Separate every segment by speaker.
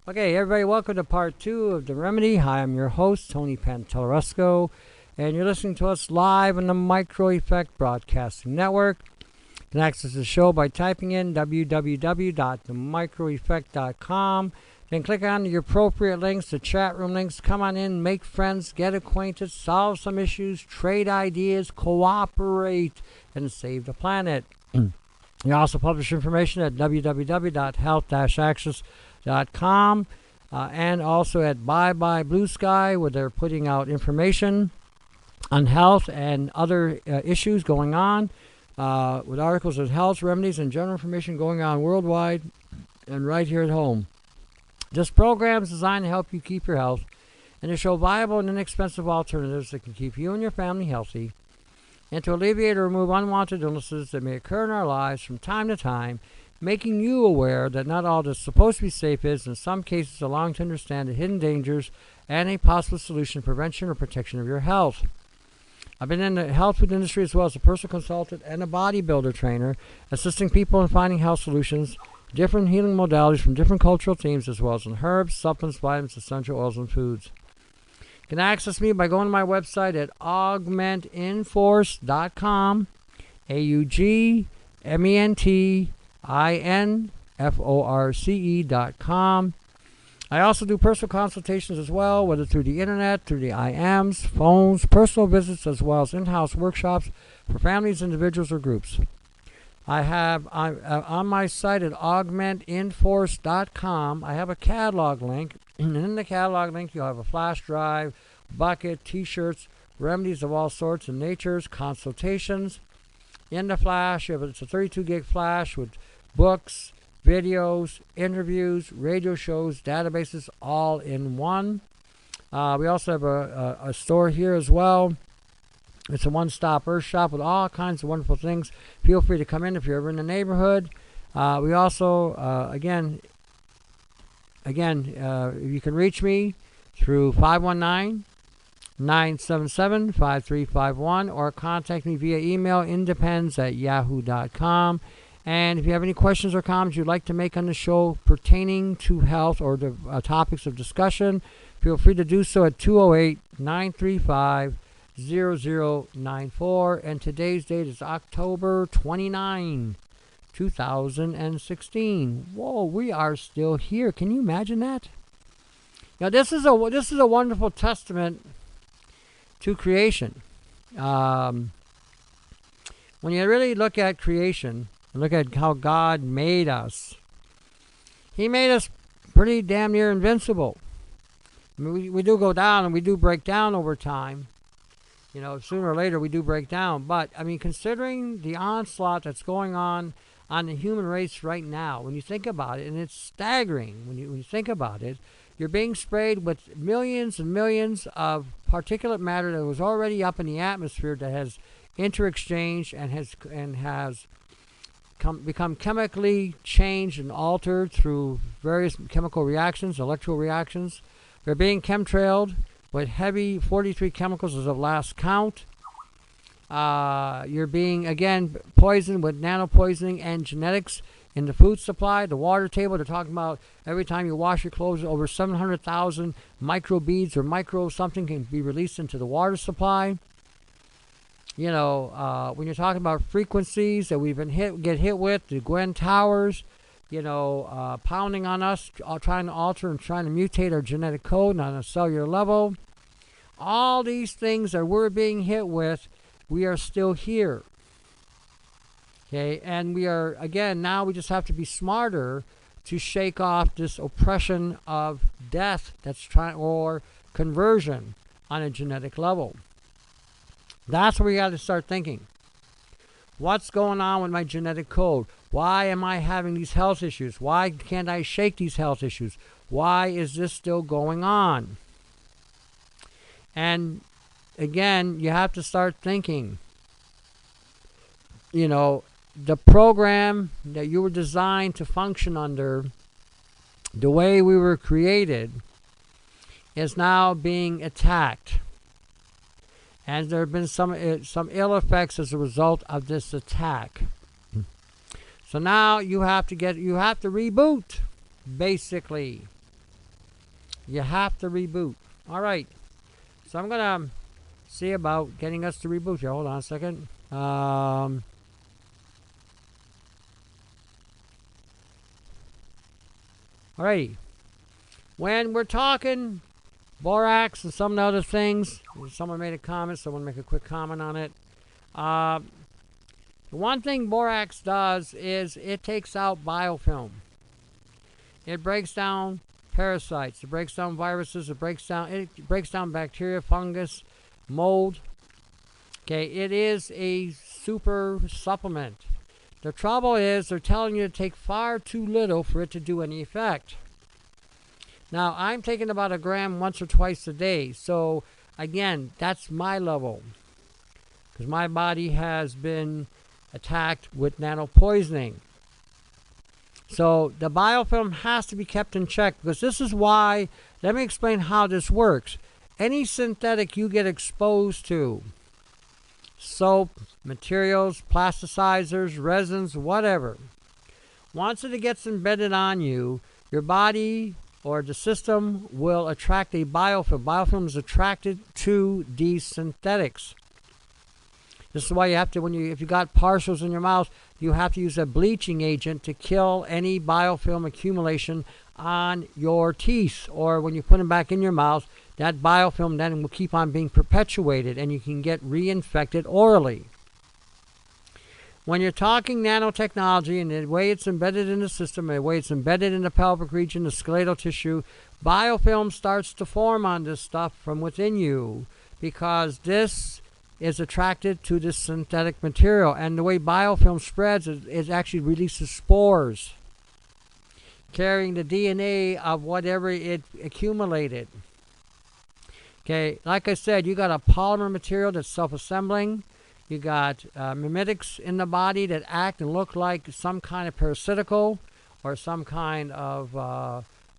Speaker 1: Okay, everybody, welcome to part 2 of The Remedy. Hi, I'm your host, Tony Pantelleresco, and you're listening to us live on the Micro Effect Broadcasting Network. You can access the show by typing in www.themicroeffect.com. Then click on the appropriate links, the chat room links. Come on in, make friends, get acquainted, solve some issues, trade ideas, cooperate, and save the planet. You also publish information at www.health-access.com. And also at Bye Bye Blue Sky, where they're putting out information on health and other issues going on, with articles on health, remedies, and general information going on worldwide and right here at home. This program is designed to help you keep your health and to show viable and inexpensive alternatives that can keep you and your family healthy, and to alleviate or remove unwanted illnesses that may occur in our lives from time to time, making you aware that not all that's supposed to be safe is, in some cases, allowing to understand the hidden dangers and a possible solution to prevention or protection of your health. I've been in the health food industry as well as a personal consultant and a bodybuilder trainer, assisting people in finding health solutions, different healing modalities from different cultural themes, as well as in herbs, supplements, vitamins, essential oils, and foods. You can access me by going to my website at augmentinforce.com, AUGMENTINFORCE.com. I also do personal consultations as well, whether through the internet, through the IMs, phones, personal visits, as well as in-house workshops for families, individuals, or groups. I have on my site at augmentinforce.com, I have a catalog link, and in the catalog link you'll have a flash drive, bucket, t-shirts, remedies of all sorts and natures, consultations. In the flash, it's a 32 gig flash with books, videos, interviews, radio shows, databases, all in one. We also have a store here as well. It's a one-stop earth shop with all kinds of wonderful things. Feel free to come in if you're ever in the neighborhood. We also, again, you can reach me through 519-977-5351 or contact me via email, independz@yahoo.com. And if you have any questions or comments you'd like to make on the show pertaining to health or the topics of discussion, feel free to do so at 208-935-0094. And today's date is October 29, 2016. Whoa, we are still here. Can you imagine that? Now, this is a wonderful testament to creation. When you really look at creation and look at how God made us, He made us pretty damn near invincible. I mean, we do go down and we do break down over time. You know, sooner or later we do break down. But, I mean, considering the onslaught that's going on the human race right now, when you think about it, and it's staggering when you think about it, you're being sprayed with millions and millions of particulate matter that was already up in the atmosphere that has interexchanged and has become chemically changed and altered through various chemical reactions, electrical reactions. They're being chemtrailed with heavy 43 chemicals as of last count. You're being, again, poisoned with nano poisoning and genetics in the food supply, the water table. They're talking about every time you wash your clothes, over 700,000 microbeads or micro something can be released into the water supply. You know, when you're talking about frequencies that we've been get hit with, the Gwen Towers, you know, pounding on us, trying to alter and trying to mutate our genetic code on a cellular level. All these things that we're being hit with, we are still here. Okay, and we are, again, now we just have to be smarter to shake off this oppression of death or conversion on a genetic level. That's where we got to start thinking. What's going on with my genetic code? Why am I having these health issues? Why can't I shake these health issues? Why is this still going on? And again, you have to start thinking, you know, the program that you were designed to function under, the way we were created, is now being attacked. And there have been some ill effects as a result of this attack. So now you have to reboot, basically. You have to reboot. All right. So I'm going to see about getting us to reboot here. Hold on a second. All righty. When we're talking borax and some other things, someone made a comment, so I want to make a quick comment on it. The one thing borax does is it takes out biofilm. It breaks down parasites. It breaks down viruses. It breaks down bacteria, fungus, mold. Okay, it is a super supplement. The trouble is they're telling you to take far too little for it to do any effect. Now, I'm taking about a gram once or twice a day. So, again, that's my level. Because my body has been attacked with nano poisoning. So, the biofilm has to be kept in check. Because this is why, let me explain how this works. Any synthetic you get exposed to, soap, materials, plasticizers, resins, whatever, once it gets embedded on you, your body or the system will attract a biofilm. Biofilm is attracted to these synthetics. This is why you have to, if you got partials in your mouth, you have to use a bleaching agent to kill any biofilm accumulation on your teeth. Or when you put them back in your mouth, that biofilm then will keep on being perpetuated and you can get reinfected orally. When you're talking nanotechnology and the way it's embedded in the system, the way it's embedded in the pelvic region, the skeletal tissue, biofilm starts to form on this stuff from within you because this is attracted to this synthetic material. And the way biofilm spreads is it actually releases spores carrying the DNA of whatever it accumulated. Okay, like I said, you got a polymer material that's self-assembling. You got mimetics in the body that act and look like some kind of parasitical or some kind of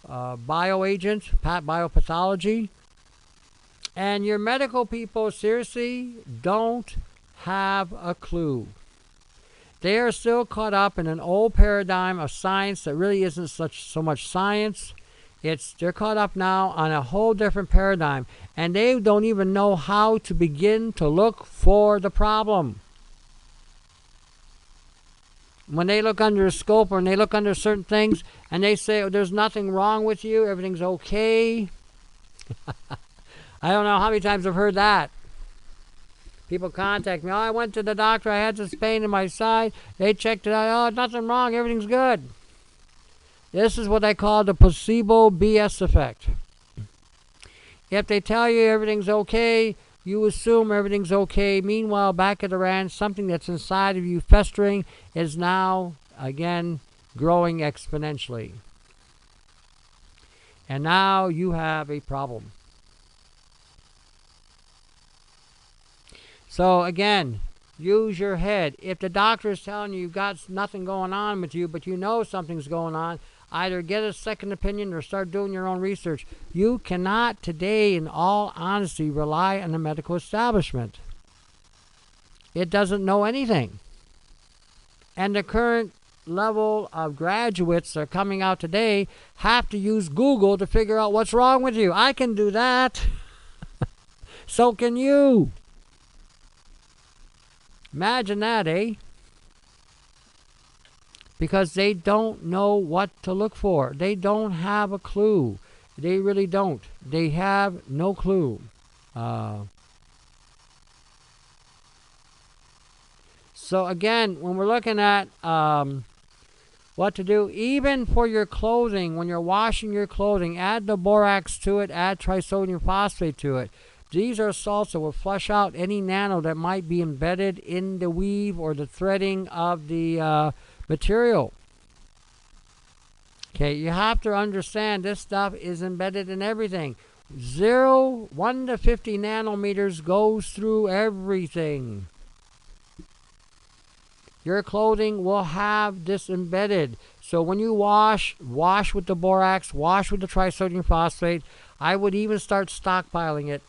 Speaker 1: bioagent, biopathology. And your medical people seriously don't have a clue. They are still caught up in an old paradigm of science that really isn't so much science. They're caught up now on a whole different paradigm, and they don't even know how to begin to look for the problem. When they look under a scope or when they look under certain things and they say, oh, there's nothing wrong with you, everything's okay. I don't know how many times I've heard that. People contact me, oh, I went to the doctor, I had this pain in my side, they checked it out, oh, nothing wrong, everything's good. This is what I call the placebo BS effect. If they tell you everything's okay, you assume everything's okay. Meanwhile, back at the ranch, something that's inside of you festering is now, again, growing exponentially. And now you have a problem. So, again, use your head. If the doctor is telling you you've got nothing going on with you, but you know something's going on, either get a second opinion or start doing your own research. You cannot today, in all honesty, rely on the medical establishment. It doesn't know anything. And the current level of graduates that are coming out today have to use Google to figure out what's wrong with you. I can do that. So can you. Imagine that, eh? Because they don't know what to look for. They don't have a clue. They really don't. They have no clue. So again, when we're looking at what to do, even for your clothing, when you're washing your clothing, add the borax to it, add trisodium phosphate to it. These are salts that will flush out any nano that might be embedded in the weave or the threading of the material. Okay, you have to understand this stuff is embedded in everything. 1 to 50 nanometers goes through everything. Your clothing will have this embedded. So when you wash with the borax, wash with the trisodium phosphate. I would even start stockpiling it.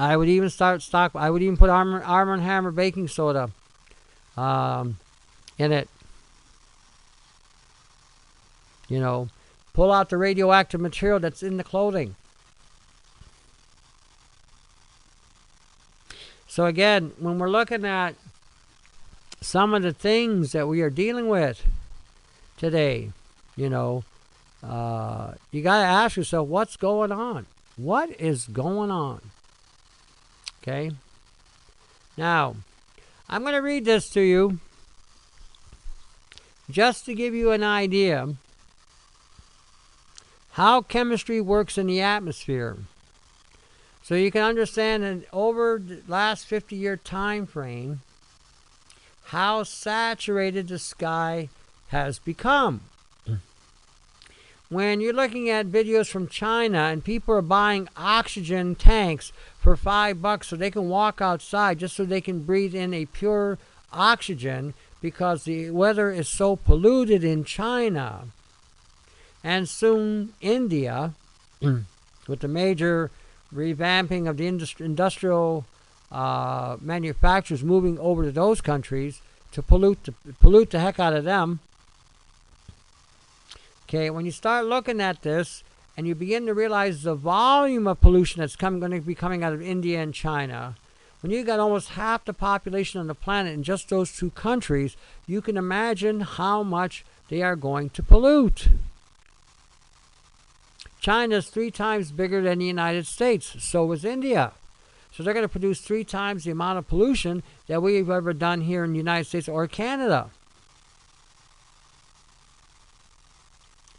Speaker 1: I would even put Arm & Hammer baking soda in it. You know, pull out the radioactive material that's in the clothing. So again, when we're looking at some of the things that we are dealing with today, you know, you got to ask yourself, what's going on? What is going on? Okay. Now, I'm going to read this to you just to give you an idea how chemistry works in the atmosphere. So you can understand that over the last 50-year time frame, how saturated the sky has become. When you're looking at videos from China and people are buying oxygen tanks for $5 so they can walk outside just so they can breathe in a pure oxygen because the weather is so polluted in China, and soon India, with the major revamping of the industrial manufacturers moving over to those countries to pollute the heck out of them. Okay, when you start looking at this and you begin to realize the volume of pollution that's going to be coming out of India and China, when you got almost half the population on the planet in just those two countries, you can imagine how much they are going to pollute. China is 3 times bigger than the United States. So is India. So they're going to produce 3 times the amount of pollution that we've ever done here in the United States or Canada.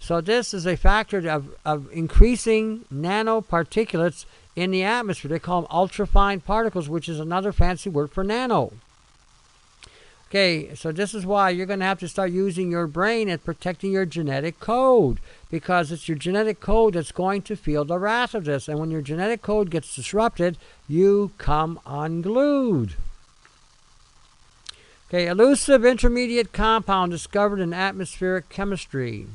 Speaker 1: So this is a factor of increasing nanoparticulates in the atmosphere. They call them ultrafine particles, which is another fancy word for nano. Okay, so this is why you're going to have to start using your brain at protecting your genetic code, because it's your genetic code that's going to feel the wrath of this. And when your genetic code gets disrupted, you come unglued. Okay, elusive intermediate compound discovered in atmospheric chemistry.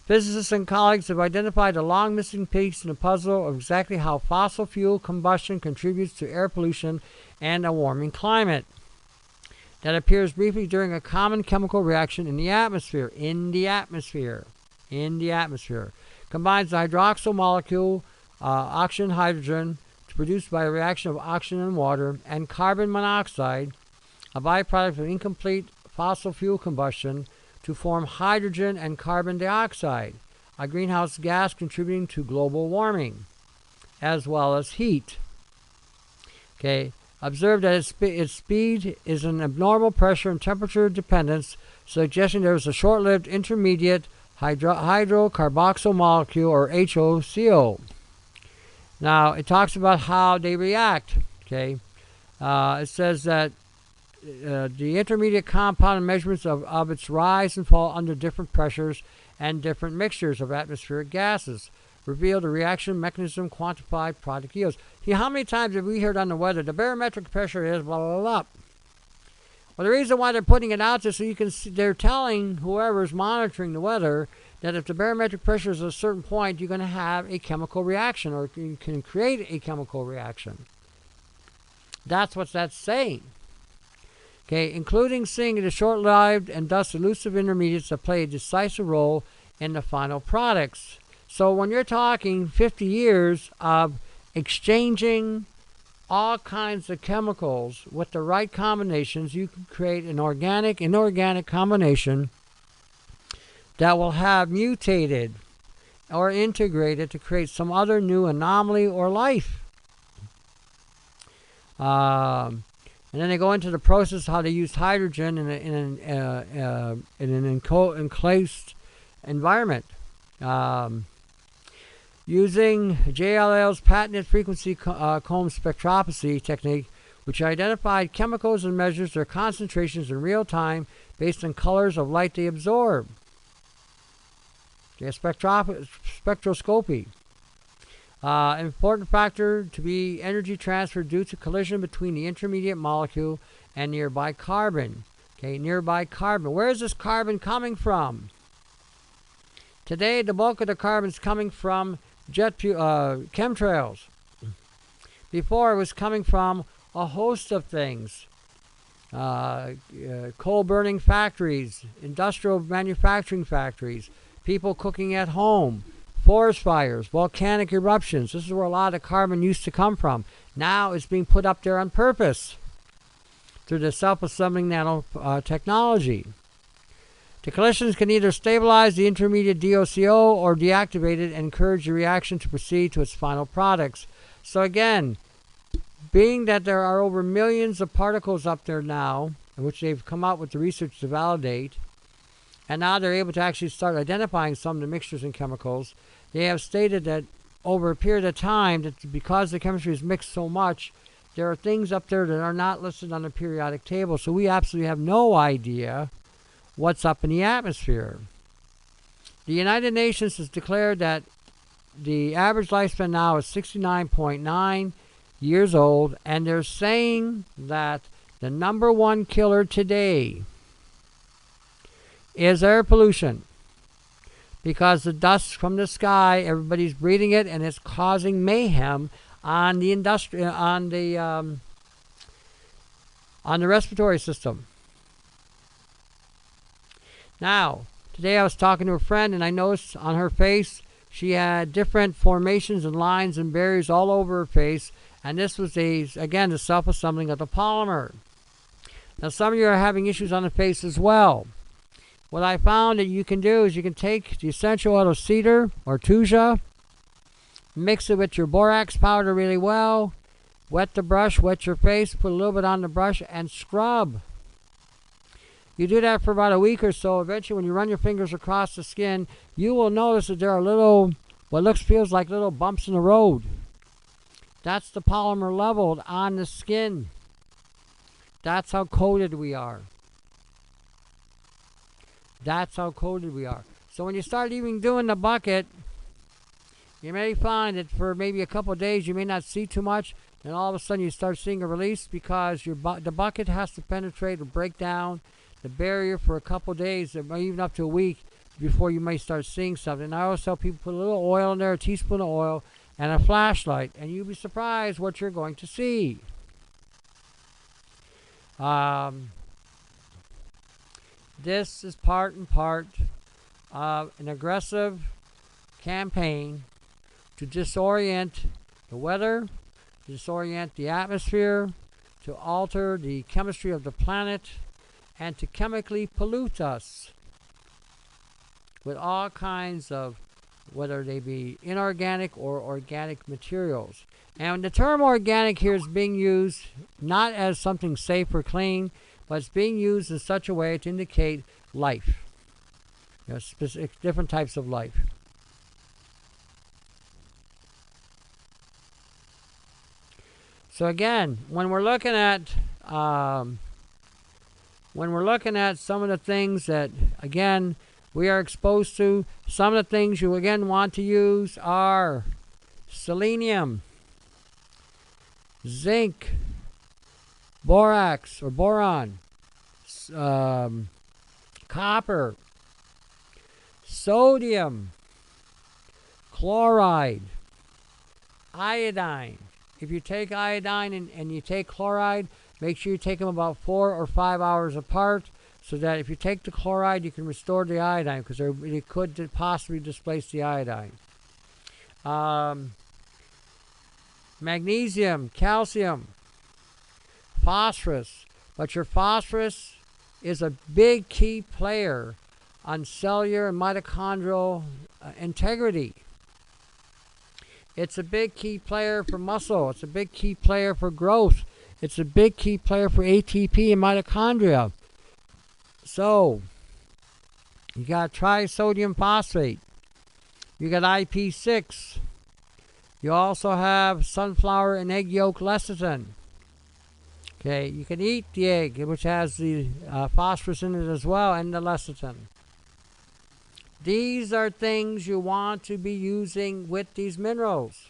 Speaker 1: Physicists and colleagues have identified the long missing piece in the puzzle of exactly how fossil fuel combustion contributes to air pollution and a warming climate. That appears briefly during a common chemical reaction in the atmosphere. Combines the hydroxyl molecule, oxygen hydrogen, to produce by a reaction of oxygen and water, and carbon monoxide, a byproduct of incomplete fossil fuel combustion, to form hydrogen and carbon dioxide, a greenhouse gas contributing to global warming, as well as heat. Okay, observe that its speed is an abnormal pressure and temperature dependence, suggesting there is a short-lived intermediate hydrocarboxyl molecule, or HOCO. Now, it talks about how they react. Okay, it says that the intermediate compound and measurements of its rise and fall under different pressures and different mixtures of atmospheric gases reveal the reaction mechanism, quantified product yields. See, how many times have we heard on the weather, the barometric pressure is blah, blah, blah. Well, the reason why they're putting it out there so you can see, they're telling whoever's monitoring the weather that if the barometric pressure is at a certain point, you're going to have a chemical reaction, or you can create a chemical reaction. That's what that's saying. Okay, including seeing the short-lived and thus elusive intermediates that play a decisive role in the final products. So when you're talking 50 years of exchanging all kinds of chemicals with the right combinations, you can create an organic-inorganic combination that will have mutated or integrated to create some other new anomaly or life. And then they go into the process how they use hydrogen in an enclosed environment. Using JLL's patented frequency comb spectroscopy technique, which identified chemicals and measures their concentrations in real time based on colors of light they absorb. Spectroscopy. An important factor to be energy transfer due to collision between the intermediate molecule and nearby carbon. Okay, nearby carbon. Where is this carbon coming from? Today, the bulk of the carbon is coming from chemtrails. Before, it was coming from a host of things. Coal-burning factories, industrial manufacturing factories, people cooking at home, forest fires, volcanic eruptions. This is where a lot of carbon used to come from. Now it's being put up there on purpose through the self-assembling nanotechnology. The collisions can either stabilize the intermediate DOCO or deactivate it and encourage the reaction to proceed to its final products. So again, being that there are over millions of particles up there now, in which they've come out with the research to validate, and now they're able to actually start identifying some of the mixtures and chemicals, they have stated that over a period of time, that because the chemistry is mixed so much, there are things up there that are not listed on the periodic table. So we absolutely have no idea what's up in the atmosphere. The United Nations has declared that the average lifespan now is 69.9 years old, and they're saying that the number one killer today is air pollution, because the dust from the sky, everybody's breathing it, and it's causing mayhem on the respiratory system. Now, today I was talking to a friend, and I noticed on her face she had different formations and lines and barriers all over her face, and this was again the self-assembling of the polymer. Now, some of you are having issues on the face as well. What I found that you can do is you can take the essential oil of cedar or tuja, mix it with your borax powder really well, wet the brush, wet your face, put a little bit on the brush, and scrub. You do that for about a week or so. Eventually, when you run your fingers across the skin, you will notice that there are little, feels like little bumps in the road. That's the polymer leveled on the skin. That's how coated we are. That's how coated we are. So when you start even doing the bucket, you may find that for maybe a couple of days you may not see too much, and all of a sudden you start seeing a release because the bucket has to penetrate or break down the barrier for a couple of days, or even up to a week, before you may start seeing something. And I always tell people, put a little oil in there, a teaspoon of oil, and a flashlight, and you'll be surprised what you're going to see. This is part and part of an aggressive campaign to disorient the weather, to disorient the atmosphere, to alter the chemistry of the planet, and to chemically pollute us with all kinds of, whether they be inorganic or organic materials. And the term organic here is being used not as something safe or clean, but it's being used in such a way to indicate life, specific different types of life. So again, when we're looking at some of the things that again we are exposed to, some of the things you again want to use are selenium, zinc, borax or boron, copper, sodium, chloride, iodine. If you take iodine and you take chloride, make sure you take them about 4 or 5 hours apart, so that if you take the chloride, you can restore the iodine, because it could possibly displace the iodine. Magnesium, calcium, phosphorus. But your phosphorus is a big key player on cellular and mitochondrial integrity. It's a big key player for muscle. It's a big key player for growth. It's a big key player for ATP and mitochondria. So, you got trisodium phosphate. You got IP6. You also have sunflower and egg yolk lecithin. Okay, you can eat the egg, which has the phosphorus in it as well, and the lecithin. These are things you want to be using with these minerals.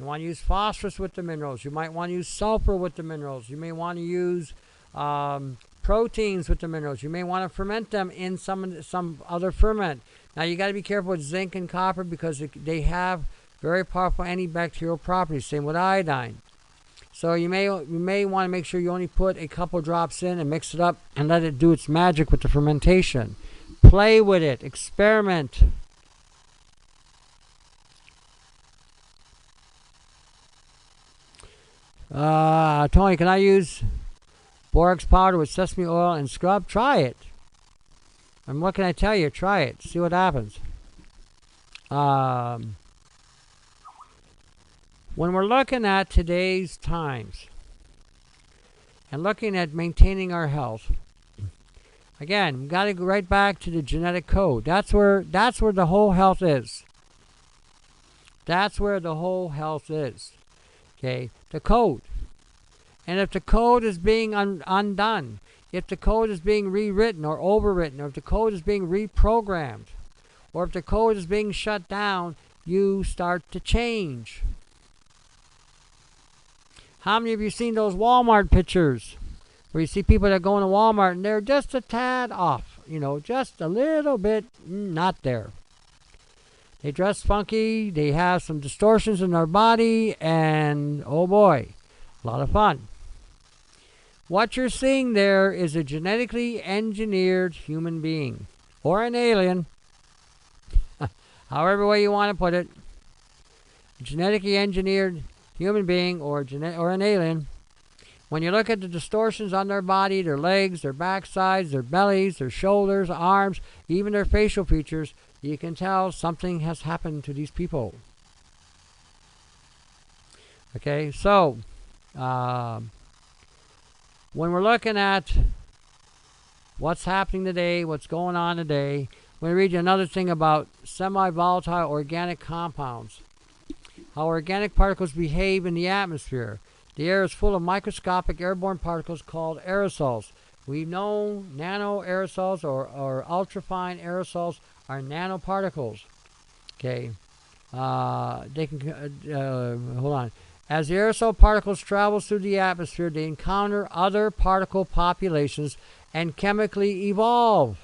Speaker 1: You want to use phosphorus with the minerals. You might want to use sulfur with the minerals. You may want to use proteins with the minerals. You may want to ferment them in some other ferment. Now you got to be careful with zinc and copper, because they have very powerful antibacterial properties. Same with iodine. So you may want to make sure you only put a couple drops in and mix it up and let it do its magic with the fermentation. Play with it. Experiment. Tony, can I use borax powder with sesame oil and scrub? Try it. And what can I tell you? Try it. See what happens. When we're looking at today's times and looking at maintaining our health, again, we've got to go right back to the genetic code. That's where the whole health is. That's where the whole health is. Okay, the code. And if the code is being undone, if the code is being rewritten or overwritten, or if the code is being reprogrammed, or if the code is being shut down, you start to change. How many of you seen those Walmart pictures where you see people that go into Walmart and they're just a tad off, just a little bit not there. They dress funky, they have some distortions in their body, and oh boy, a lot of fun. What you're seeing there is a genetically engineered human being, or an alien, however way you want to put it. A genetically engineered human being or an alien. When you look at the distortions on their body, their legs, their backsides, their bellies, their shoulders, arms, even their facial features, you can tell something has happened to these people. Okay, so when we're looking at what's happening today, what's going on today, I'm going to read you another thing about semi-volatile organic compounds. How organic particles behave in the atmosphere. The air is full of microscopic airborne particles called aerosols. We know nano aerosols or ultrafine aerosols are nanoparticles. Okay, they can hold on. As the aerosol particles travel through the atmosphere, they encounter other particle populations and chemically evolve.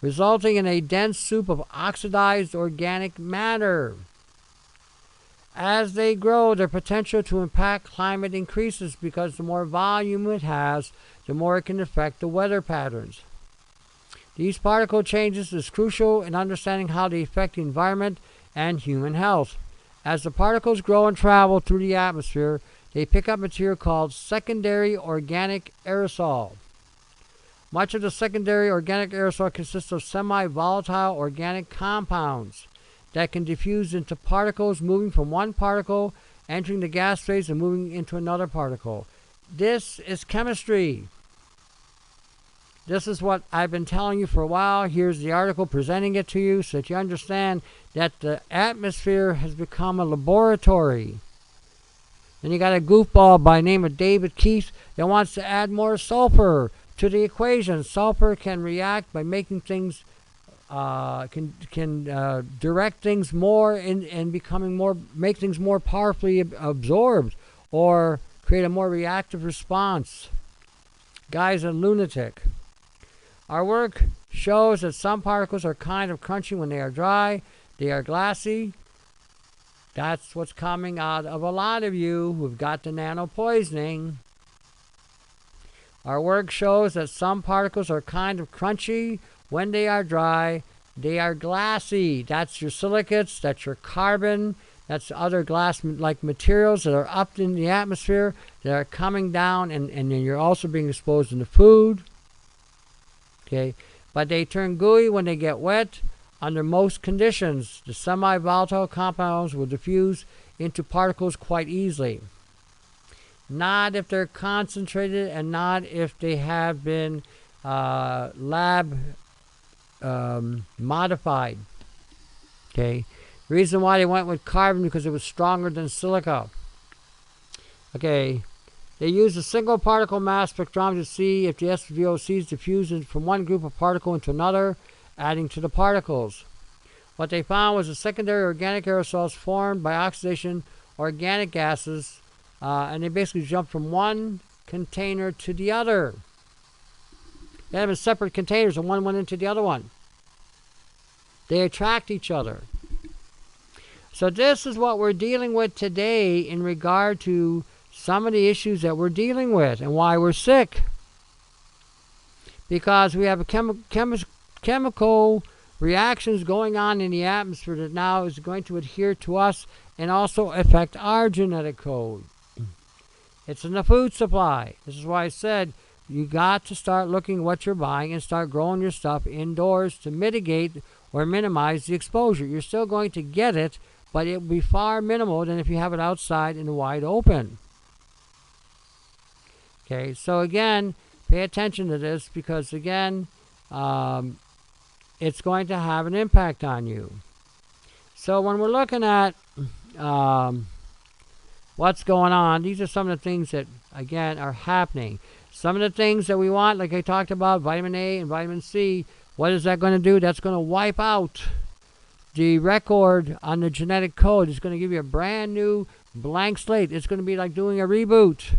Speaker 1: Resulting in a dense soup of oxidized organic matter. As they grow, their potential to impact climate increases because the more volume it has, the more it can affect the weather patterns. These particle changes is crucial in understanding how they affect the environment and human health. As the particles grow and travel through the atmosphere, they pick up material called secondary organic aerosol. Much of the secondary organic aerosol consists of semi-volatile organic compounds that can diffuse into particles, moving from one particle, entering the gas phase, and moving into another particle. This is chemistry. This is what I've been telling you for a while. Here's the article presenting it to you so that you understand that the atmosphere has become a laboratory. Then you got a goofball by the name of David Keith that wants to add more sulfur to the equation. Sulfur can react by making things, can direct things more and make things more powerfully absorbed or create a more reactive response. Guy's a lunatic. Our work shows that some particles are kind of crunchy when they are dry. They are glassy. That's what's coming out of a lot of you who've got the nano poisoning. Our work shows that some particles are kind of crunchy when they are dry. They are glassy. That's your silicates, that's your carbon, that's other glass-like materials that are up in the atmosphere that are coming down, and then you're also being exposed in the food. Okay, but they turn gooey when they get wet. Under most conditions, the semi-volatile compounds will diffuse into particles quite easily. Not if they're concentrated and not if they have been lab modified. Okay, reason why they went with carbon because it was stronger than silica. Okay, they used a single particle mass spectrometer to see if the SVOCs diffused from one group of particle into another, adding to the particles. What they found was the secondary organic aerosols formed by oxidation organic gases, and they basically jumped from one container to the other. They have in separate containers, and one went into the other one. They attract each other. So this is what we're dealing with today in regard to some of the issues that we're dealing with and why we're sick. Because we have a chemical reactions going on in the atmosphere that now is going to adhere to us and also affect our genetic code. It's in the food supply. This is why I said you got to start looking at what you're buying and start growing your stuff indoors to mitigate or minimize the exposure. You're still going to get it, but it will be far minimal than if you have it outside in the wide open. Okay, so again, pay attention to this because again, it's going to have an impact on you. So when we're looking at what's going on, these are some of the things that, again, are happening. Some of the things that we want, like I talked about, vitamin A and vitamin C, what is that going to do? That's going to wipe out the record on the genetic code. It's going to give you a brand new blank slate. It's going to be like doing a reboot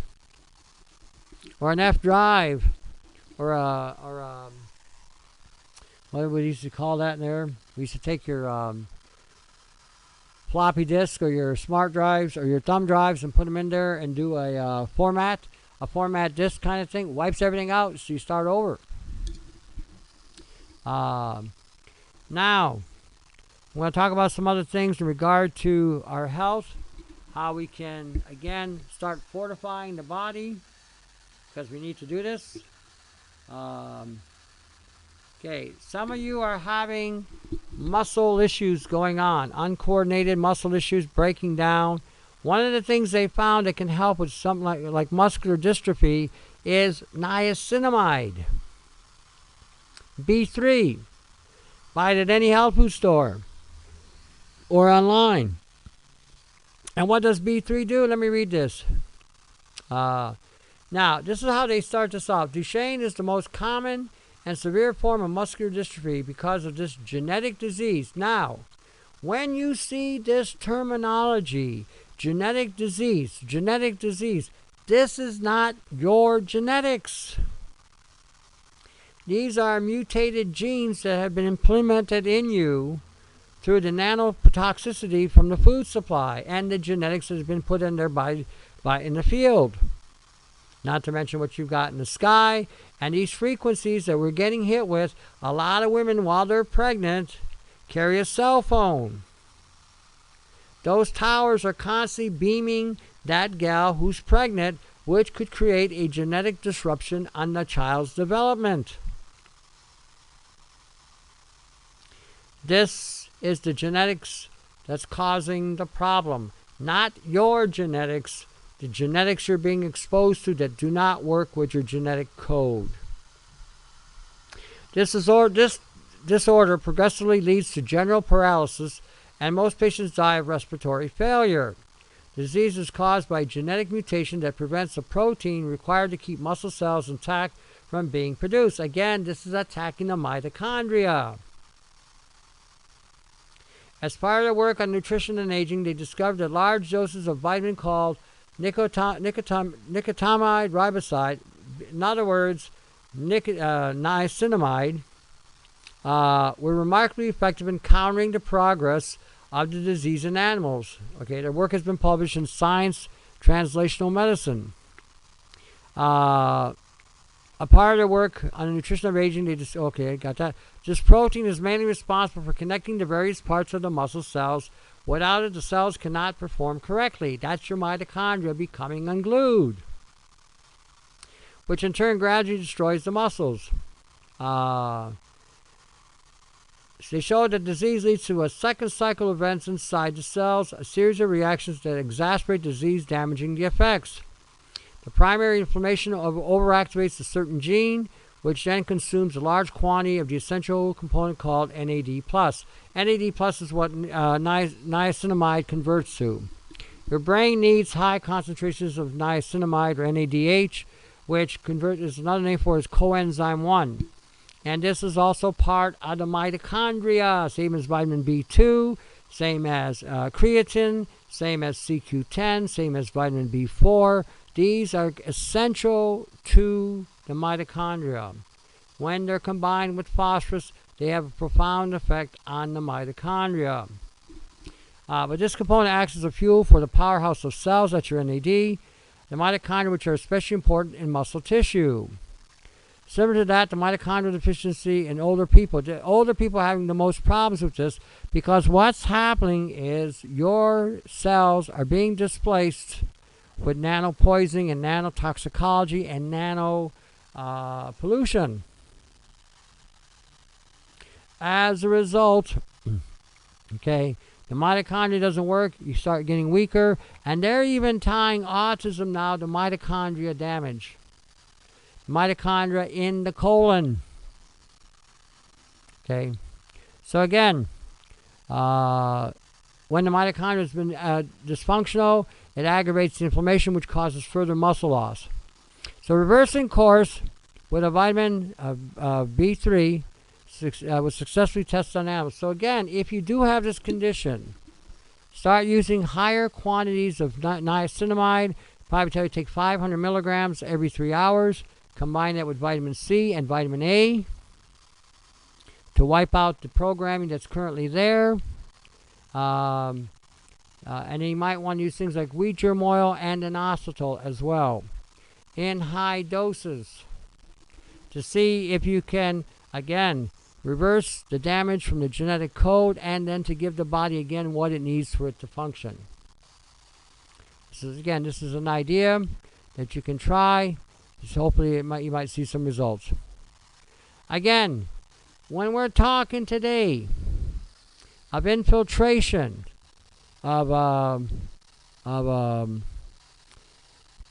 Speaker 1: or an F drive or what we used to call that in there? We used to take your floppy disk or your smart drives or your thumb drives and put them in there and do a format disk kind of thing. Wipes everything out so you start over. Now, I'm going to talk about some other things in regard to our health, how we can, again, start fortifying the body, because we need to do this. Okay, some of you are having muscle issues going on, uncoordinated muscle issues breaking down. One of the things they found that can help with something like muscular dystrophy is niacinamide. B3. Buy it at any health food store or online. And what does B3 do? Let me read this. Now, this is how they start this off. Duchenne is the most common and severe form of muscular dystrophy because of this genetic disease. Now, when you see this terminology, genetic disease, this is not your genetics. These are mutated genes that have been implemented in you through the nanotoxicity from the food supply and the genetics that has been put in there by in the field. Not to mention what you've got in the sky and these frequencies that we're getting hit with. A lot of women, while they're pregnant, carry a cell phone. Those towers are constantly beaming that gal who's pregnant, which could create a genetic disruption on the child's development. This is the genetics that's causing the problem, not your genetics. The genetics you're being exposed to that do not work with your genetic code. This disorder progressively leads to general paralysis, and most patients die of respiratory failure. The disease is caused by a genetic mutation that prevents a protein required to keep muscle cells intact from being produced. Again, this is attacking the mitochondria. As part of their work on nutrition and aging, they discovered that large doses of vitamin called nicotinamide riboside, in other words, niacinamide, were remarkably effective in countering the progress of the disease in animals. Okay, their work has been published in Science Translational Medicine. A part of their work on the nutrition of aging, they just, okay, got that. This protein is mainly responsible for connecting the various parts of the muscle cells. Without it, the cells cannot perform correctly. That's your mitochondria becoming unglued, which in turn gradually destroys the muscles. They showed that disease leads to a second cycle of events inside the cells, a series of reactions that exacerbate disease, damaging the effects. The primary inflammation overactivates a certain gene, which then consumes a large quantity of the essential component called NAD+. NAD+ is what niacinamide converts to. Your brain needs high concentrations of niacinamide or NADH, which is another name for it is coenzyme 1. And this is also part of the mitochondria, same as vitamin B2, same as creatine, same as CQ10, same as vitamin B4. These are essential to the mitochondria. When they're combined with phosphorus, they have a profound effect on the mitochondria. But this component acts as a fuel for the powerhouse of cells, that's your NAD. the mitochondria, which are especially important in muscle tissue. Similar to that, the mitochondrial deficiency in older people. The older people are having the most problems with this because what's happening is your cells are being displaced with nano poisoning and nanotoxicology and nano pollution. As a result, okay, the mitochondria doesn't work, you start getting weaker, and they're even tying autism now to mitochondria damage. Mitochondria in the colon. Okay, so again, when the mitochondria has been dysfunctional, it aggravates the inflammation, which causes further muscle loss. So reversing course with a vitamin B3 was successfully tested on animals. So again, if you do have this condition, start using higher quantities of niacinamide. Probably tell you to take 500 milligrams every 3 hours. Combine that with vitamin C and vitamin A to wipe out the programming that's currently there. And then you might want to use things like wheat germ oil and inositol as well in high doses to see if you can, again, reverse the damage from the genetic code and then to give the body, again, what it needs for it to function. This is an idea that you can try. So hopefully you might see some results. Again, when we're talking today of infiltration, of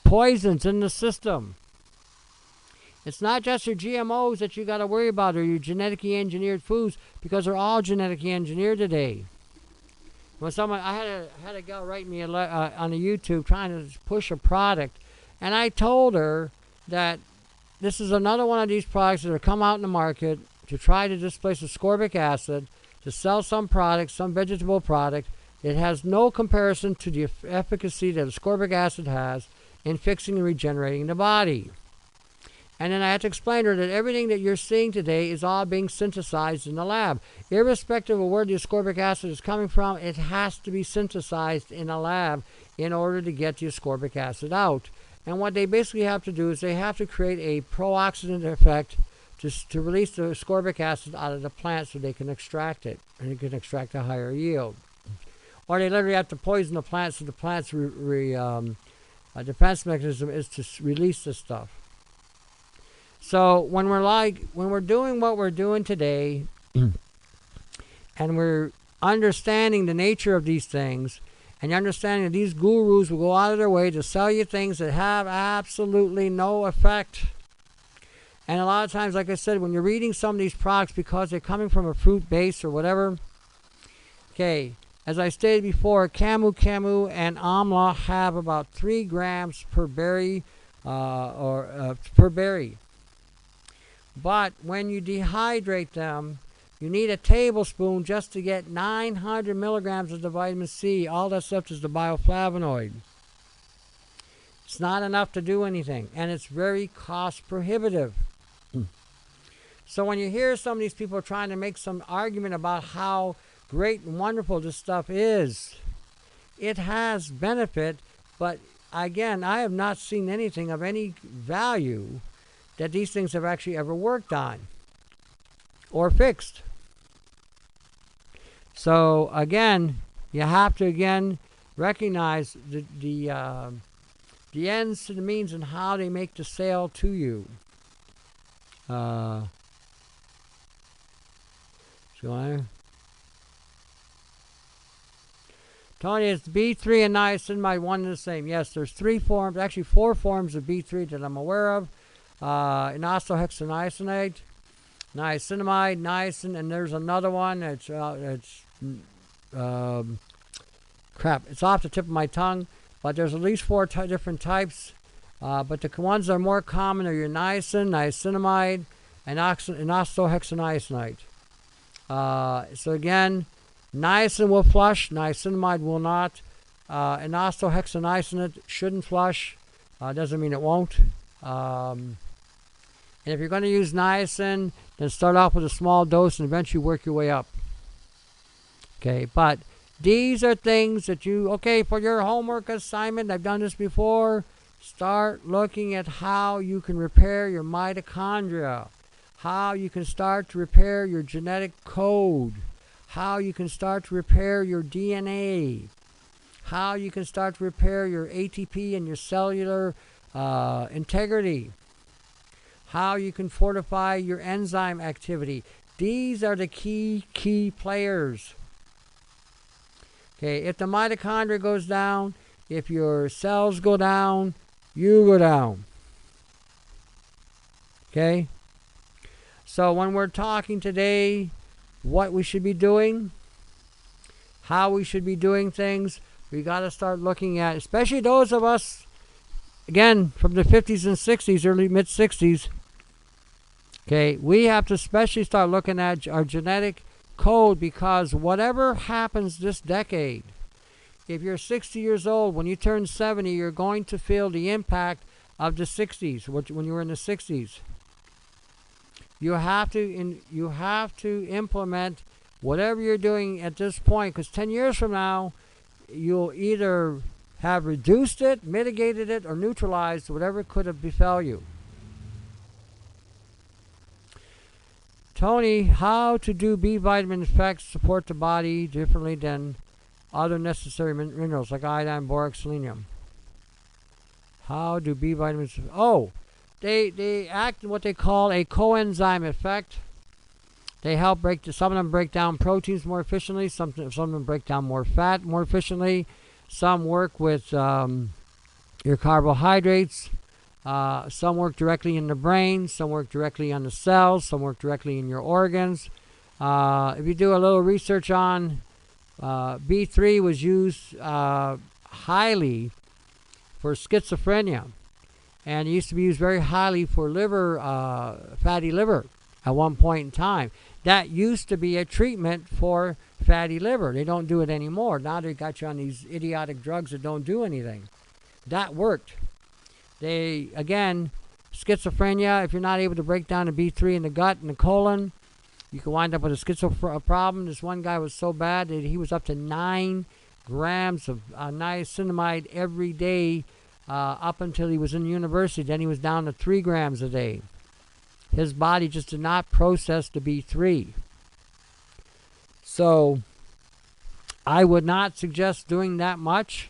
Speaker 1: poisons in the system, it's not just your GMOs that you got to worry about or your genetically engineered foods, because they're all genetically engineered today. When I had a gal write me on a YouTube trying to push a product, and I told her that this is another one of these products that are come out in the market to try to displace ascorbic acid, to sell some product, some vegetable product. It has no comparison to the efficacy that ascorbic acid has in fixing and regenerating the body. And then I had to explain to her that everything that you're seeing today is all being synthesized in the lab. Irrespective of where the ascorbic acid is coming from, it has to be synthesized in a lab in order to get the ascorbic acid out. And what they basically have to do is they have to create a pro-oxidant effect to release the ascorbic acid out of the plant so they can extract it, and it can extract a higher yield. Or they literally have to poison the plant so the plant's defense mechanism is to release this stuff. So when we're doing what we're doing today, and we're understanding the nature of these things, and you're understanding that these gurus will go out of their way to sell you things that have absolutely no effect. And a lot of times, like I said, when you're reading some of these products, because they're coming from a fruit base or whatever, okay, as I stated before, camu and amla have about 3 grams per berry, per berry. But when you dehydrate them, you need a tablespoon just to get 900 milligrams of the vitamin C. All that's left is the bioflavonoid. It's not enough to do anything, and it's very cost prohibitive. So when you hear some of these people trying to make some argument about how great and wonderful this stuff is, it has benefit, but again, I have not seen anything of any value that these things have actually ever worked on or fixed. So again, you have to recognize the ends to the means and how they make the sale to you. Tony, is B3 and niacinamide one and the same? Yes, there's 3 forms, actually 4 forms of B3 that I'm aware of. Inosyl-hexaniacinate, niacinamide, niacin, and there's another one that's crap. It's off the tip of my tongue, but there's at least 4 different types. But the ones that are more common are your niacin, niacinamide, and inosyl-hexaniacinate. So again, niacin will flush, niacinamide will not. Inosyl-hexaniacinate shouldn't flush. Doesn't mean it won't. And if you're going to use niacin, then start off with a small dose and eventually work your way up. Okay, but these are things that you, okay, for your homework assignment, I've done this before, Start looking at how you can repair your mitochondria, how you can start to repair your genetic code, how you can start to repair your DNA, how you can start to repair your ATP and your cellular integrity, how you can fortify your enzyme activity. These are the key players. Okay, if the mitochondria goes down, if your cells go down, you go down. Okay? So when we're talking today, what we should be doing, how we should be doing things, we got to start looking at, especially those of us, again, from the 50s and 60s, early mid-60s, okay, we have to especially start looking at our genetic code, because whatever happens this decade, if you're 60 years old, when you turn 70, you're going to feel the impact of the 60s, when you were in the 60s. You have to implement whatever you're doing at this point, because 10 years from now, you'll either have reduced it, mitigated it, or neutralized whatever could have befell you. Tony, how to do B vitamin effects support the body differently than other necessary minerals like iodine, borax, selenium? How do B vitamins... Oh, they act in what they call a coenzyme effect. They help some of them break down proteins more efficiently. Some of them break down more fat more efficiently. Some work with your carbohydrates. Some work directly in the brain. Some work directly on the cells. Some work directly in your organs. If you do a little research on B3 was used highly for schizophrenia, and it used to be used very highly for fatty liver at one point in time. That used to be a treatment for fatty liver. They don't do it anymore. Now they got you on these idiotic drugs that don't do anything. That worked. Again, schizophrenia, if you're not able to break down the B3 in the gut and the colon, you can wind up with a schizo problem. This one guy was so bad that he was up to 9 grams of niacinamide every day up until he was in university. Then he was down to 3 grams a day. His body just did not process the B3. So I would not suggest doing that much.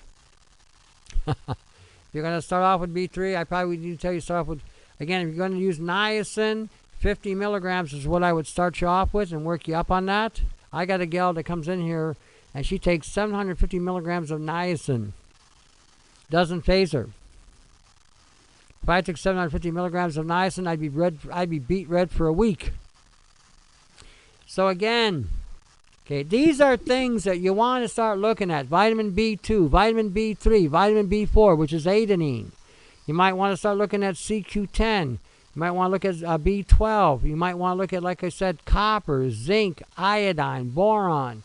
Speaker 1: If you're going to start off with B3, I probably need to tell you to start off with, again, if you're going to use niacin, 50 milligrams is what I would start you off with and work you up on that. I got a gal that comes in here and she takes 750 milligrams of niacin. Doesn't phase her. If I took 750 milligrams of niacin, I'd be beat red for a week. So again, okay, these are things that you want to start looking at. Vitamin B2, vitamin B3, vitamin B4, which is adenine. You might want to start looking at CQ10. You might want to look at B12. You might want to look at, like I said, copper, zinc, iodine, boron,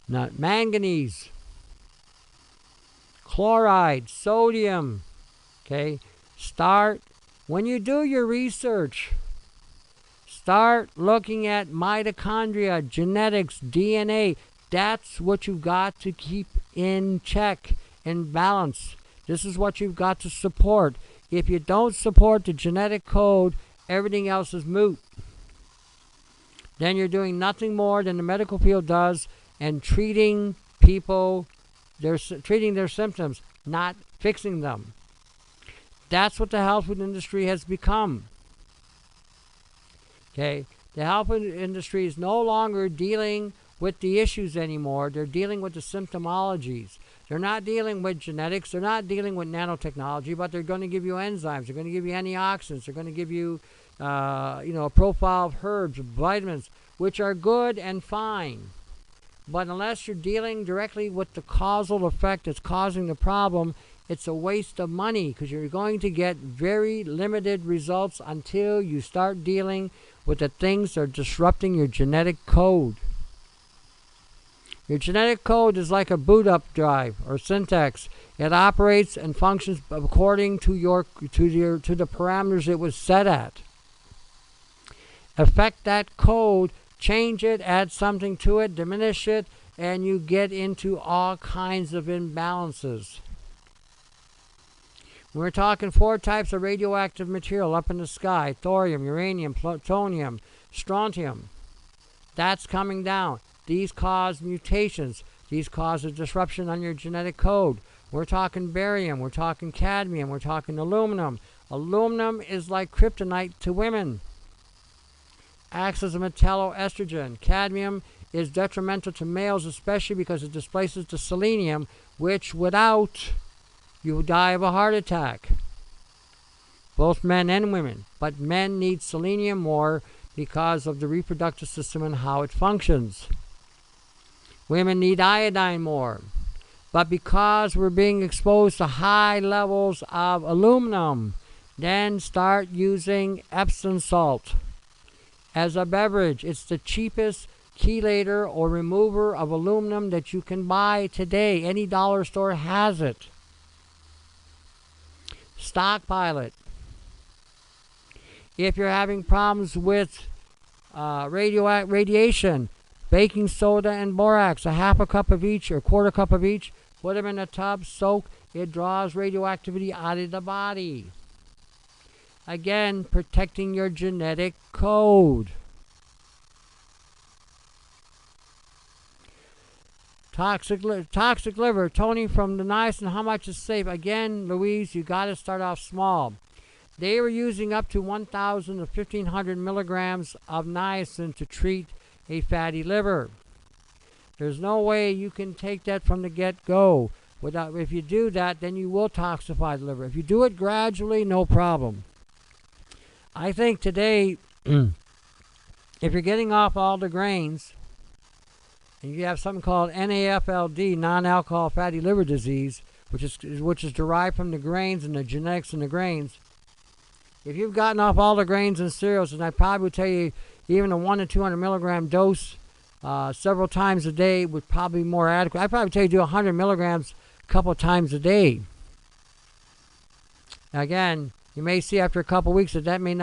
Speaker 1: manganese, chloride, sodium. Okay, when you do your research, start looking at mitochondria, genetics, DNA. That's what you've got to keep in check, in balance. This is what you've got to support. If you don't support the genetic code, everything else is moot. Then you're doing nothing more than the medical field does and treating people, treating their symptoms, not fixing them. That's what the health food industry has become. Okay, the health food industry is no longer dealing with the issues anymore. They're dealing with the symptomologies. They're not dealing with genetics. They're not dealing with nanotechnology, but they're going to give you enzymes. They're going to give you antioxidants. They're going to give you, a profile of herbs, vitamins, which are good and fine. But unless you're dealing directly with the causal effect that's causing the problem, it's a waste of money, because you're going to get very limited results until you start dealing with the things that are disrupting your genetic code. Your genetic code is like a boot up drive or syntax. It operates and functions according to the parameters it was set at. Affect that code, change it, add something to it, diminish it, and you get into all kinds of imbalances. We're talking 4 types of radioactive material up in the sky: thorium, uranium, plutonium, strontium. That's coming down. These cause mutations. These cause a disruption on your genetic code. We're talking barium. We're talking cadmium. We're talking aluminum. Aluminum is like kryptonite to women. Acts as a metalloestrogen. Cadmium is detrimental to males, especially because it displaces the selenium, which without, you die of a heart attack. Both men and women. But men need selenium more because of the reproductive system and how it functions. Women need iodine more. But because we're being exposed to high levels of aluminum, then start using Epsom salt as a beverage. It's the cheapest chelator or remover of aluminum that you can buy today. Any dollar store has it. Stockpile it. If you're having problems with radiation, baking soda and borax, a half a cup of each or a quarter cup of each, put them in a tub, soak. It draws radioactivity out of the body. Again, protecting your genetic code. Toxic liver, toning from the niacin, how much is safe? Again, Louise, you got to start off small. They were using up to 1,000 to 1,500 milligrams of niacin to treat a fatty liver. There's no way you can take that from the get-go. If you do that, then you will toxify the liver. If you do it gradually, no problem. I think today, if you're getting off all the grains, and you have something called NAFLD, non-alcohol fatty liver disease, which is derived from the grains and the genetics in the grains. If you've gotten off all the grains and cereals, and I probably would tell you even a 1 to 200 milligram dose several times a day would probably be more adequate. I'd probably tell you do 100 milligrams a couple of times a day. Again, you may see after a couple of weeks that you may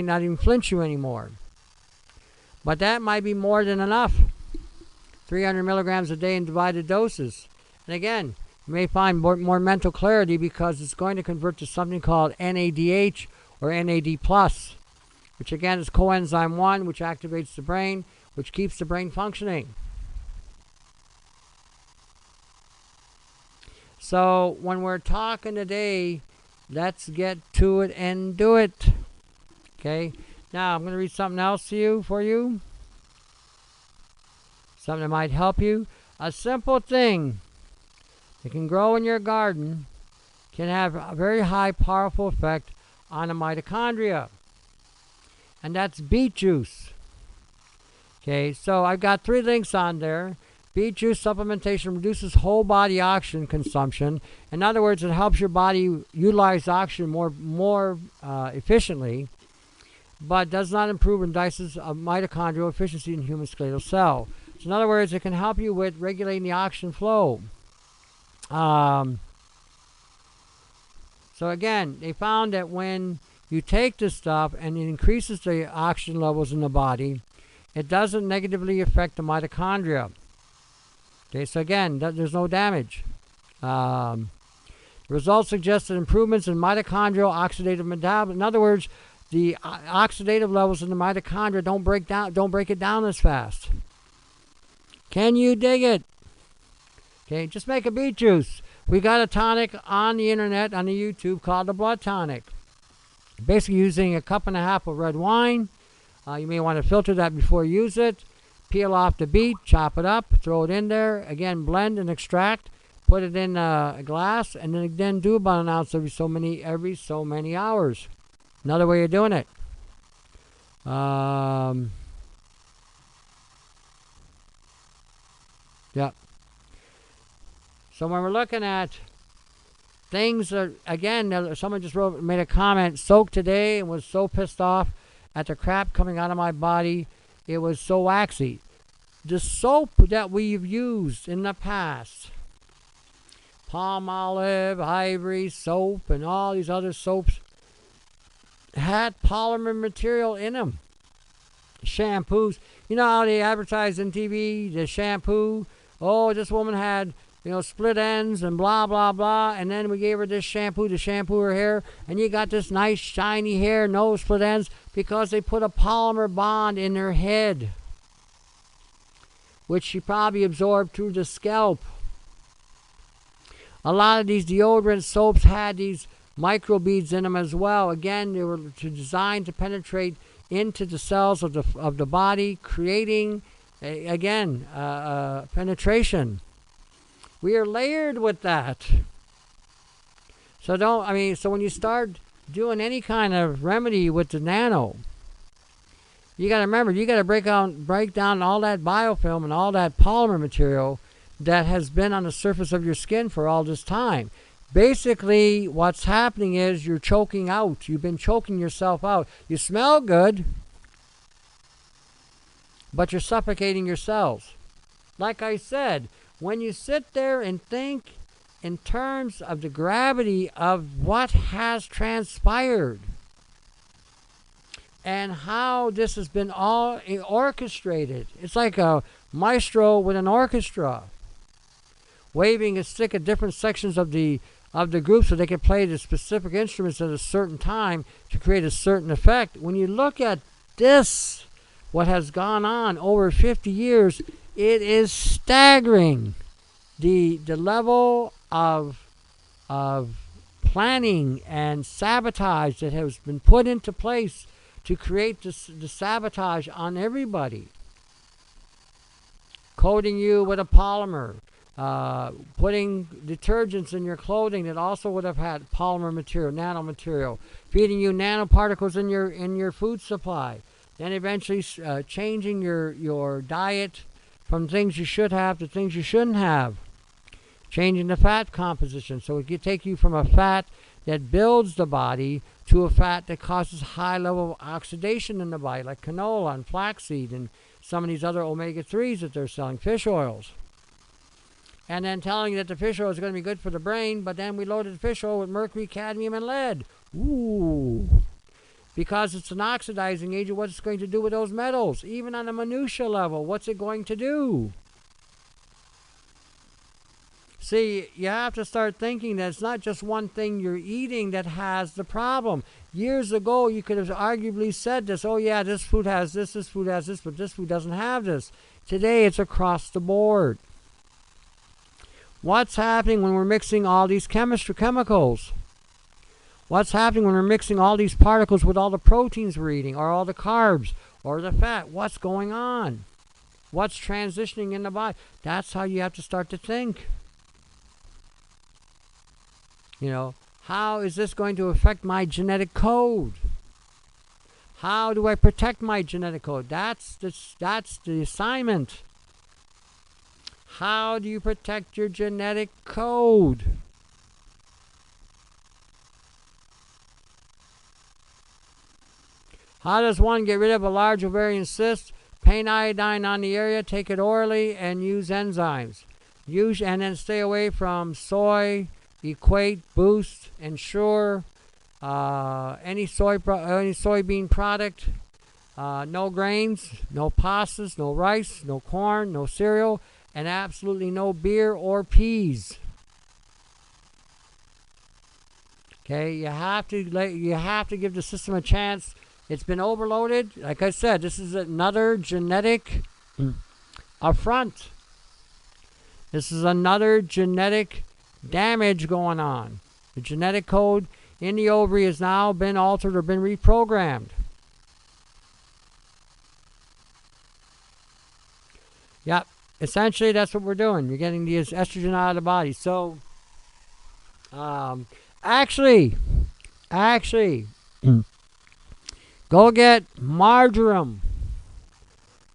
Speaker 1: not even flinch you anymore. But that might be more than enough. 300 milligrams a day in divided doses. And again, you may find more mental clarity because it's going to convert to something called NADH or NAD+, which again is coenzyme 1, which activates the brain, which keeps the brain functioning. So when we're talking today, let's get to it and do it. Okay? Now I'm going to read something else to you for you. Something that might help you. A simple thing that can grow in your garden can have a very high, powerful effect on the mitochondria. And that's beet juice. Okay, so I've got 3 links on there. Beet juice supplementation reduces whole body oxygen consumption. In other words, it helps your body utilize oxygen more efficiently, but does not improve indices of mitochondrial efficiency in human skeletal cell. So in other words, it can help you with regulating the oxygen flow. So again, they found that when you take this stuff and it increases the oxygen levels in the body, it doesn't negatively affect the mitochondria. Okay, so again, there's no damage. Results suggest that improvements in mitochondrial oxidative metabolism. In other words, the oxidative levels in the mitochondria don't break it down as fast. Can you dig it? Okay, just make a beet juice. We got a tonic on the internet, on the YouTube, called the blood tonic. Basically using a cup and a half of red wine. You may want to filter that before you use it. Peel off the beet, chop it up, throw it in there. Again, blend and extract. Put it in a glass, and then do about an ounce every so many hours. Another way of doing it. Yep. So when we're looking at things that, again, someone just made a comment, soaked today and was so pissed off at the crap coming out of my body. It was so waxy. The soap that we've used in the past, Palmolive, Ivory soap, and all these other soaps, had polymer material in them. Shampoos. You know how they advertise on TV, the shampoo oh, this woman had, split ends and blah, blah, blah. And then we gave her this shampoo to shampoo her hair. And you got this nice shiny hair, no split ends, because they put a polymer bond in her head, which she probably absorbed through the scalp. A lot of these deodorant soaps had these microbeads in them as well. Again, they were designed to penetrate into the cells of the body, creating, penetration. We are layered with that. So so when you start doing any kind of remedy with the nano, you got to remember, you got to break down all that biofilm and all that polymer material that has been on the surface of your skin for all this time. Basically, what's happening is you're choking out. You've been choking yourself out. You smell good, but you're suffocating your cells. Like I said, when you sit there and think in terms of the gravity of what has transpired and how this has been all orchestrated, it's like a maestro with an orchestra, waving a stick at different sections of the group so they can play the specific instruments at a certain time to create a certain effect. When you look at this, what has gone on over 50 years, it is staggering. The level of planning and sabotage that has been put into place to create the sabotage on everybody. Coating you with a polymer, putting detergents in your clothing that also would have had polymer material, nanomaterial, feeding you nanoparticles in your food supply, then eventually changing your diet from things you should have to things you shouldn't have, changing the fat composition so it could take you from a fat that builds the body to a fat that causes high level of oxidation in the body, like canola and flaxseed and some of these other omega-3s that they're selling, fish oils. And then telling you that the fish oil is going to be good for the brain, but then we loaded the fish oil with mercury, cadmium, and lead. Ooh. Because it's an oxidizing agent, what's it going to do with those metals? Even on a minutia level, what's it going to do? See, you have to start thinking that it's not just one thing you're eating that has the problem. Years ago, you could have arguably said this, oh yeah, this food has this food has this, but this food doesn't have this. Today, it's across the board. What's happening when we're mixing all these chemicals? What's happening when we're mixing all these particles with all the proteins we're eating, or all the carbs, or the fat? What's going on? What's transitioning in the body? That's how you have to start to think. How is this going to affect my genetic code? How do I protect my genetic code? That's the assignment. How do you protect your genetic code? How does one get rid of a large ovarian cyst? Paint iodine on the area, take it orally, and use enzymes. And then stay away from soy, Equate, Boost, Ensure, any soybean product. No grains, no pastas, no rice, no corn, no cereal, and absolutely no beer or peas. Okay, you have to give the system a chance. It's been overloaded. Like I said, this is another genetic affront. This is another genetic damage going on. The genetic code in the ovary has now been altered or been reprogrammed. Yep. Essentially, that's what we're doing. You're getting the estrogen out of the body. So, actually, go get marjoram.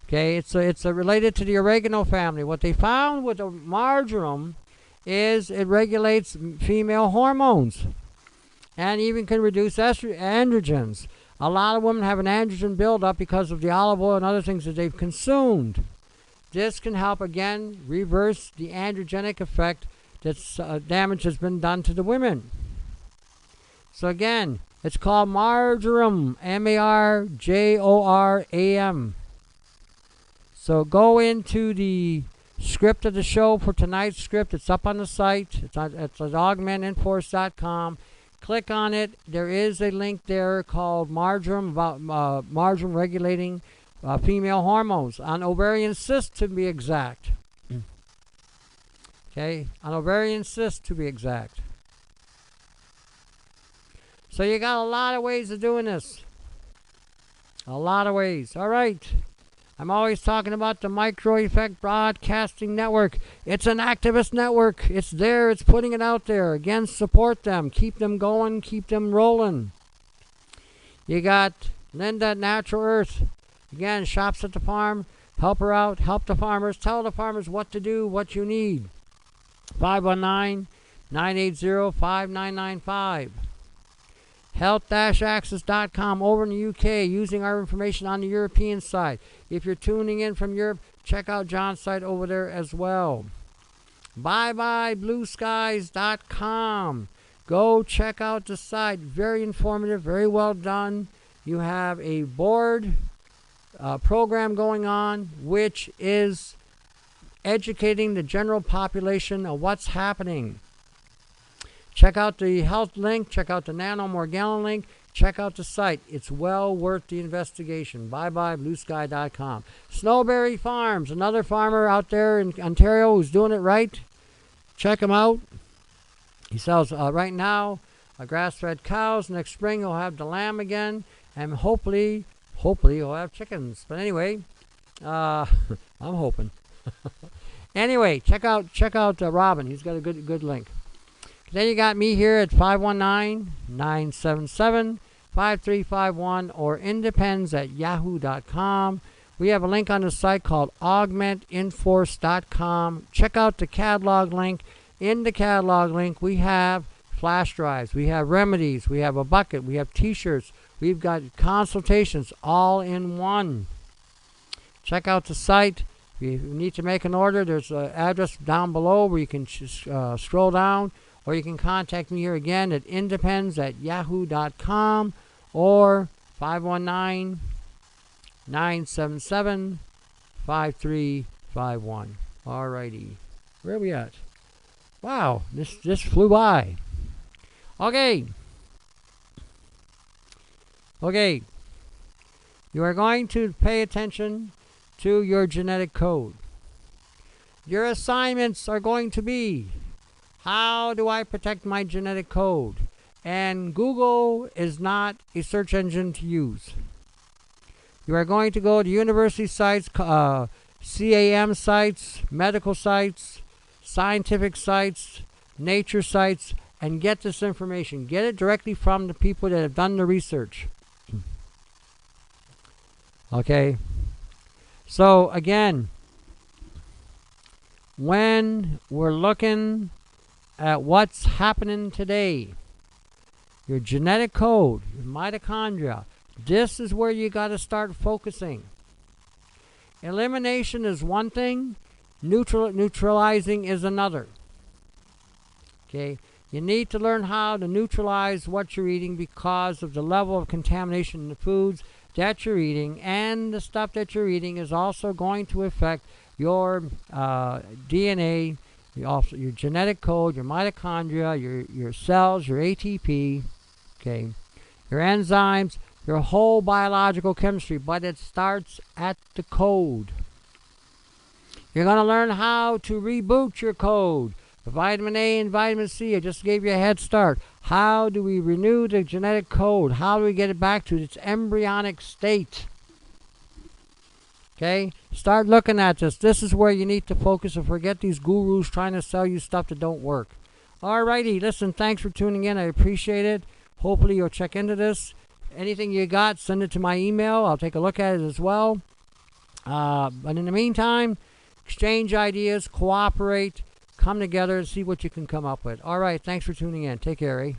Speaker 1: Okay, it's related to the oregano family. What they found with the marjoram is it regulates female hormones and even can reduce androgens. A lot of women have an androgen buildup because of the olive oil and other things that they've consumed. This can help, again, reverse the androgenic effect that's damage has been done to the women. So again, it's called marjoram, marjoram. So go into the script of the show for tonight's script. It's up on the site. It's at augmentinforce.com. Click on it. There is a link there called Marjoram, about marjoram regulating female hormones, on ovarian cysts to be exact. Okay, on ovarian cysts to be exact. So you got a lot of ways of doing this. A lot of ways. All right. I'm always talking about the Micro Effect Broadcasting Network. It's an activist network. It's there. It's putting it out there. Again, support them. Keep them going. Keep them rolling. You got Linda at Natural Earth. Again, shops at the farm. Help her out. Help the farmers. Tell the farmers what to do, what you need. 519-980-5995. Health-access.com over in the UK, using our information on the European side. If you're tuning in from Europe, check out John's site over there as well. ByeByeBlueSkies.com. Go check out the site. Very informative, very well done. You have a board program going on, which is educating the general population of what's happening. Check out the health link. Check out the nano Morgellon link. Check out the site. It's well worth the investigation. ByeByeBlueSky.com. Snowberry Farms, another farmer out there in Ontario who's doing it right. Check him out. He sells right now grass-fed cows. Next spring he'll have the lamb again, and hopefully he'll have chickens. But anyway, I'm hoping. Anyway, check out Robin. He's got a good link. Then you got me here at 519-977-5351 or independz at yahoo.com. We have a link on the site called augmentinforce.com. Check out the catalog link. In the catalog link, we have flash drives, we have remedies, we have a bucket, we have t-shirts, we've got consultations all in one. Check out the site. If you need to make an order, there's an address down below where you can scroll down. Or you can contact me here again at independz at yahoo.com or 519-977-5351. Alrighty. Where are we at? Wow, this flew by. Okay. You are going to pay attention to your genetic code. Your assignments are going to be, how do I protect my genetic code? And Google is not a search engine to use. You are going to go to university sites, CAM sites, medical sites, scientific sites, nature sites, and get this information. Get it directly from the people that have done the research. Okay? So, again, when we're looking at what's happening today, your genetic code, your mitochondria, this is where you got to start focusing. Elimination is one thing, neutralizing is another. Okay, you need to learn how to neutralize what you're eating because of the level of contamination in the foods that you're eating, and the stuff that you're eating is also going to affect your DNA, also your genetic code, your mitochondria, your cells, your ATP, okay, your enzymes, your whole biological chemistry, but it starts at the code. You're going to learn how to reboot your code. The vitamin A and vitamin C, I just gave you a head start. How do we renew the genetic code? How do we get it back to its embryonic state? Okay, start looking at this. This is where you need to focus and forget these gurus trying to sell you stuff that don't work. Alrighty, listen, thanks for tuning in. I appreciate it. Hopefully you'll check into this. Anything you got, send it to my email. I'll take a look at it as well. But in the meantime, exchange ideas, cooperate, come together and see what you can come up with. All right, thanks for tuning in. Take care, eh?